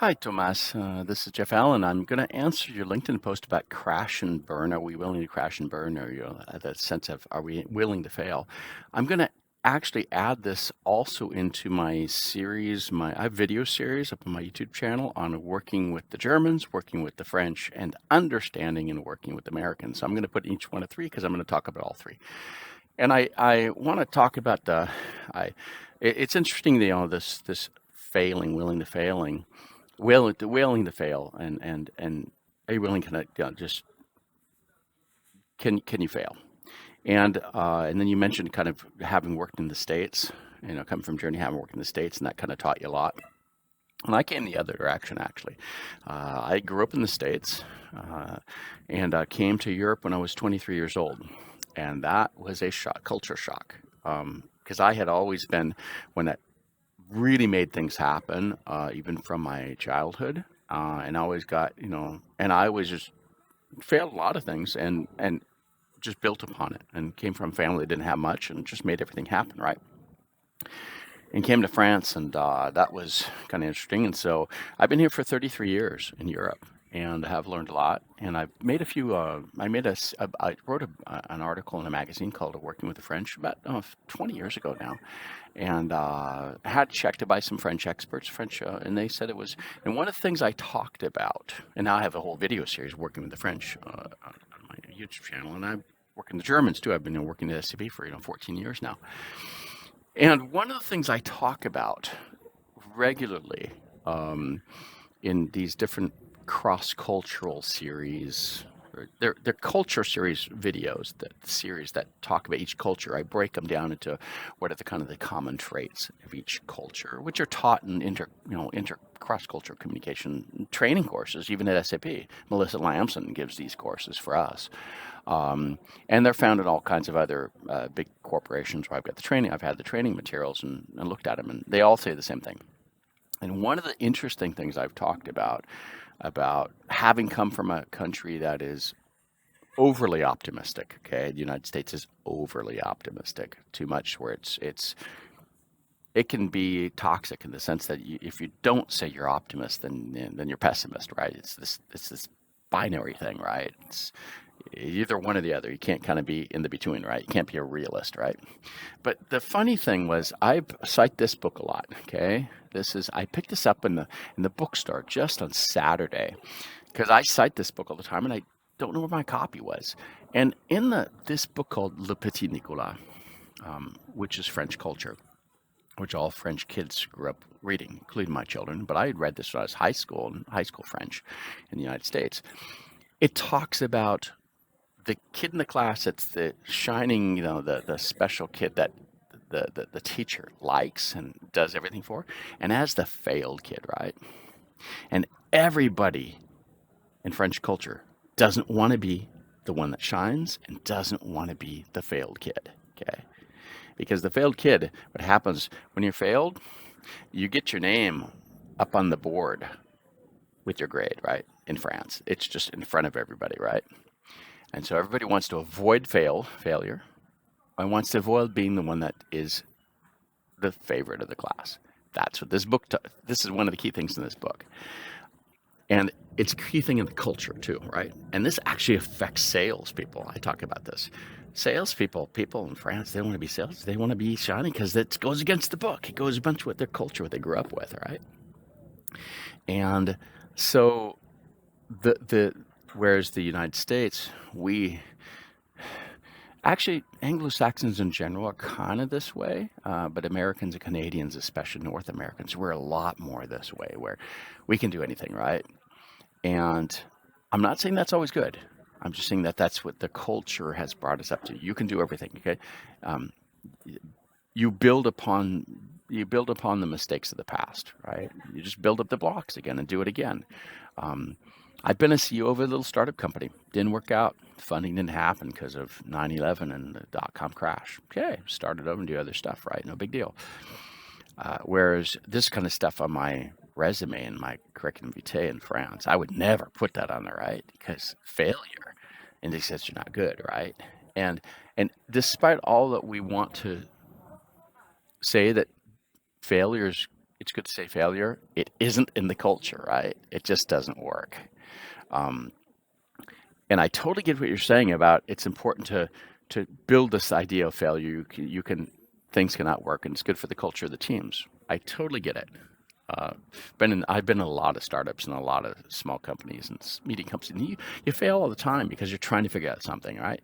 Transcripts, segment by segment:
Hi, Tomas. This is Jeff Allen. I'm going to answer your LinkedIn post about crash and burn. Are we willing to crash and burn? Or that sense of are we willing to fail? I'm going to actually add this also into my series, I have video series up on my YouTube channel on working with the Germans, working with the French, and understanding and working with Americans. So I'm going to put each one of three because I'm going to talk about all three. And I want to talk about it's interesting, this failing, willing to failing willing to fail and are you willing to just can you fail and then you mentioned kind of having worked in the States, coming from Germany, having worked in the States, and that kind of taught you a lot. And I came the other direction, actually. I grew up in the States, and came to Europe when I was 23 years old, and that was a shock, culture shock, because I had always been one that really made things happen, even from my childhood. And I always got, and I was just failed a lot of things and just built upon it and came from a family that didn't have much and just made everything happen, right? And came to France, and that was kind of interesting. And so I've been here for 33 years in Europe and have learned a lot. And I've made a few. I wrote an article in a magazine called "Working with the French" about 20 years ago now, and had checked it by some French experts, and they said it was. And one of the things I talked about, and now I have a whole video series working with the French on my YouTube channel, and I'm working the Germans too. I've been working at SCP for 14 years now. And one of the things I talk about regularly, um, in these different cross-cultural series, or they're culture series videos, that series that talk about each culture. I break them down into what are the kind of the common traits of each culture, which are taught in inter cross-cultural communication training courses, even at SAP. Melissa Lamson gives these courses for us. And they're found in all kinds of other big corporations where I've had the training materials and looked at them, and they all say the same thing. And one of the interesting things I've talked about having come from a country that is overly optimistic. Okay, the United States is overly optimistic, too much, where it can be toxic in the sense that if you don't say you're optimist, then you're pessimist, right? It's this binary thing, right? It's either one or the other. You can't kind of be in the between, right? You can't be a realist, right? But the funny thing was, I cite this book a lot. Okay, I picked this up in the bookstore just on Saturday because I cite this book all the time, and I don't know where my copy was. And in this book called Le Petit Nicolas, which is French culture, which all French kids grew up reading, including my children. But I had read this when I was high school French in the United States. It talks about the kid in the class that's the shining, the special kid that the teacher likes and does everything for, and as the failed kid, right? And everybody in French culture doesn't want to be the one that shines and doesn't want to be the failed kid, okay? Because the failed kid, what happens when you're failed, you get your name up on the board with your grade, right? In France, it's just in front of everybody, right? And so everybody wants to avoid failure, and wants to avoid being the one that is the favorite of the class. That's what this is one of the key things in this book. And it's a key thing in the culture too, right? And this actually affects salespeople. I talk about this. Salespeople, people in France, they don't want to be sales. They want to be shiny because it goes against the book. It goes a bunch with their culture, what they grew up with, right? And so the whereas the United States, we actually, Anglo-Saxons in general are kind of this way, but Americans and Canadians, especially North Americans, we're a lot more this way, where we can do anything, right? And I'm not saying that's always good. I'm just saying that that's what the culture has brought us up to. You can do everything, okay? Um, you build upon the mistakes of the past, right? You just build up the blocks again and do it again. Um, I've been a CEO of a little startup company. Didn't work out. Funding didn't happen because of 9/11 and the dot-com crash. Okay, started over and do other stuff, right? No big deal. Whereas this kind of stuff on my resume and my curriculum vitae in France, I would never put that on there, right? Because failure indicates you're not good, right? And and despite all that we want to say that failure it's good to say failure. It isn't in the culture, right? It just doesn't work. Um, and I totally get what you're saying about it's important to build this idea of failure. Things cannot work, and it's good for the culture of the teams. I totally get it. I've been in a lot of startups and a lot of small companies and medium companies. And you fail all the time because you're trying to figure out something, right?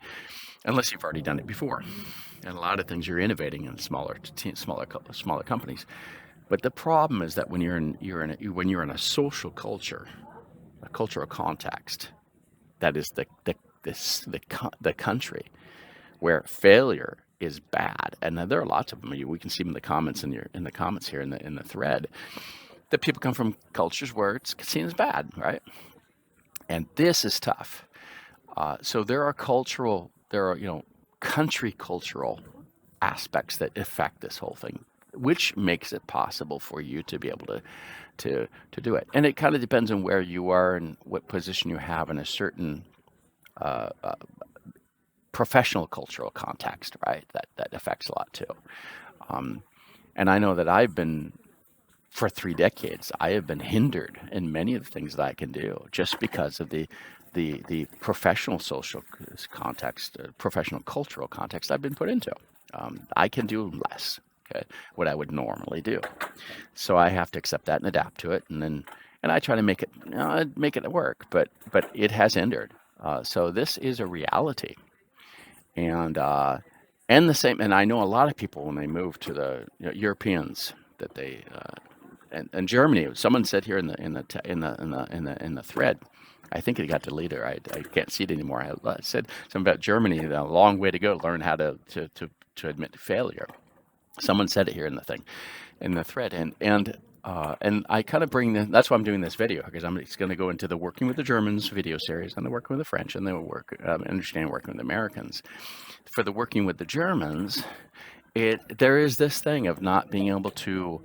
Unless you've already done it before. And a lot of things you're innovating in smaller companies. But the problem is that when when you're in a social culture, a cultural context, that is the country where failure is bad, and there are lots of them. We can see them in the comments in the comments here in the thread. That people come from cultures where it's seen as bad, right? And this is tough. So there are country cultural aspects that affect this whole thing, which makes it possible for you to be able to do it. And it kind of depends on where you are and what position you have in a certain professional cultural context, right? That affects a lot too. And I know that for 3 decades, I have been hindered in many of the things that I can do just because of the professional social context, professional cultural context I've been put into. I can do less, okay, what I would normally do. So I have to accept that and adapt to it, and I try to make it work, but it has hindered. So this is a reality, and the same. And I know a lot of people when they move to the Europeans that they and Germany. Someone said here in the thread. I think it got deleted. I can't see it anymore. I said something about Germany. A long way to go to learn how to admit failure. Someone said it here in the thread, and I kind of that's why I'm doing this video, because it's going to go into the Working with the Germans video series and the Working with the French and the understand working with Americans. For the Working with the Germans, there is this thing of not being able to.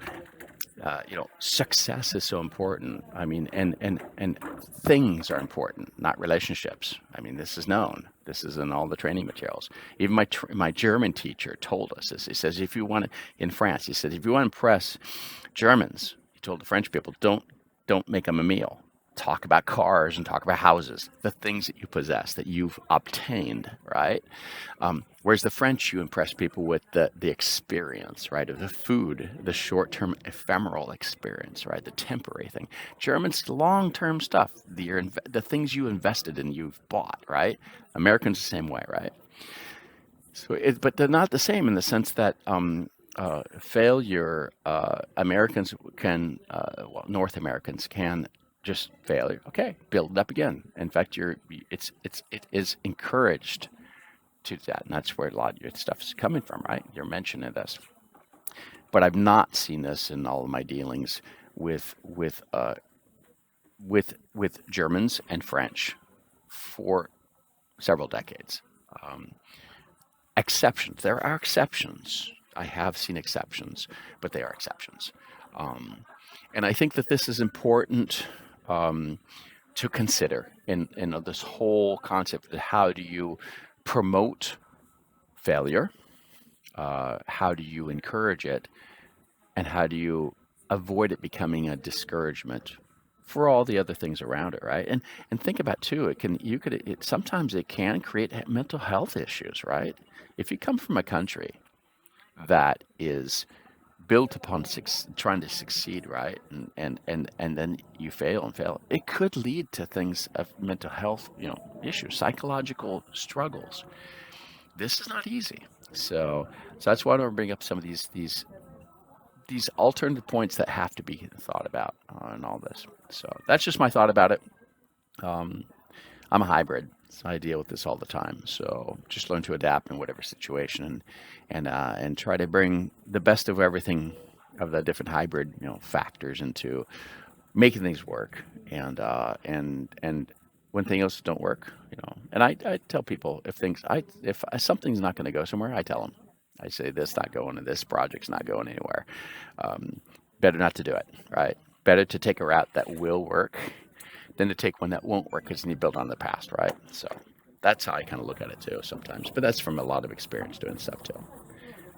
Success is so important. I mean, and things are important, not relationships. I mean, this is known. This is in all the training materials. Even my German teacher told us this. He says, in France, he said, if you want to impress Germans, he told the French people, don't make them a meal. Talk about cars and talk about houses, the things that you possess, that you've obtained, right? Whereas the French, you impress people with the experience, right, of the food, the short-term ephemeral experience, right, the temporary thing. Germans, long-term stuff, the things you invested in, you've bought, right? Americans the same way, right? So, but they're not the same in the sense that failure, Americans can, North Americans can just failure. Okay, build it up again. In fact, it is encouraged to do that, and that's where a lot of your stuff is coming from, right? You're mentioning this, but I've not seen this in all of my dealings with Germans and French for several decades. Exceptions. There are exceptions. I have seen exceptions, but they are exceptions. And I think that this is important to consider in this whole concept of how do you promote failure, how do you encourage it, and how do you avoid it becoming a discouragement for all the other things around it, right? And think about too, sometimes it can create mental health issues, right? If you come from a country that is built upon trying to succeed, right? And then you fail and fail. It could lead to things of mental health, issues, psychological struggles. This is not easy. So that's why I want to bring up some of these alternative points that have to be thought about in all this. So that's just my thought about it. I'm a hybrid. So I deal with this all the time. So just learn to adapt in whatever situation, and try to bring the best of everything, of the different hybrid factors into making things work. And when things don't work, and I tell people if something's not going to go somewhere, I tell them. I say this not going, and this project's not going anywhere. Better not to do it, right? Better to take a route that will work than to take one that won't work, because then you build on the past, right? So that's how I kind of look at it too sometimes. But that's from a lot of experience doing stuff too.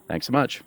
Thanks so much.